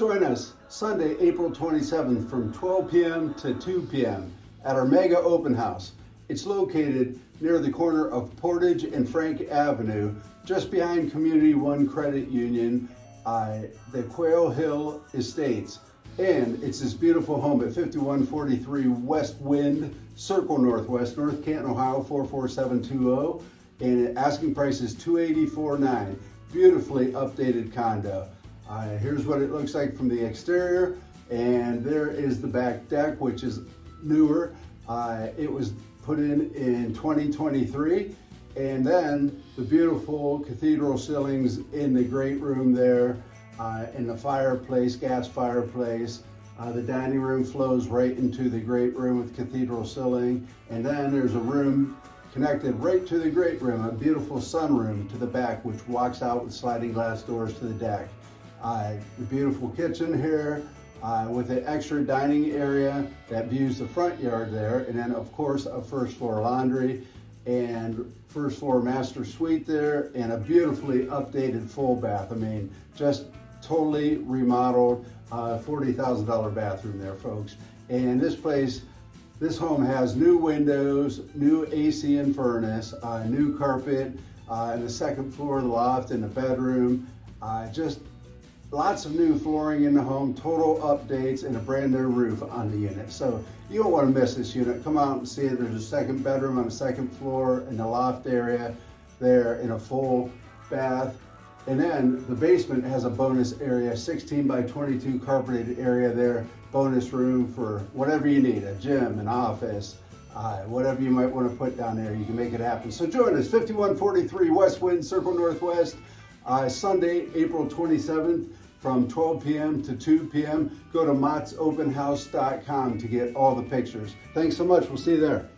Join us Sunday, April 27th from 12 p.m. to 2 p.m. at our mega open house. It's located near the corner of Portage and Frank Avenue, just behind Community One Credit Union, the Quail Hill Estates. And it's this beautiful home at 5143 Westwind, Circle Northwest, North Canton, Ohio 44720. And asking price is $284,900. Beautifully updated condo. Here's what it looks like from the exterior, and there is the back deck, which is newer. It was put in 2023, and then the beautiful cathedral ceilings in the great room there, and the fireplace, gas fireplace. The dining room flows right into the great room with cathedral ceiling, and then there's a room connected right to the great room, a beautiful sunroom to the back, which walks out with sliding glass doors to the deck. The beautiful kitchen here with an extra dining area that views the front yard there, and then of course a first floor laundry and first floor master suite there, and a beautifully updated full bath. I mean, just totally remodeled, $40,000 bathroom there, folks. And this home has new windows, new AC and furnace, new carpet in the second floor, the loft, and the bedroom. Just lots of new flooring in the home, total updates, and a brand new roof on the unit. So you don't want to miss this unit. Come out and see it. There's a second bedroom on the second floor in the loft area there, in a full bath. And then the basement has a bonus area, 16 by 22 carpeted area there, bonus room for whatever you need, a gym, an office, whatever you might want to put down there, you can make it happen. So join us, 5143 Westwind, Circle Northwest, Sunday, April 27th from 12 p.m. to 2 p.m. Go to mottsopenhouse.com to get all the pictures. Thanks so much. We'll see you there.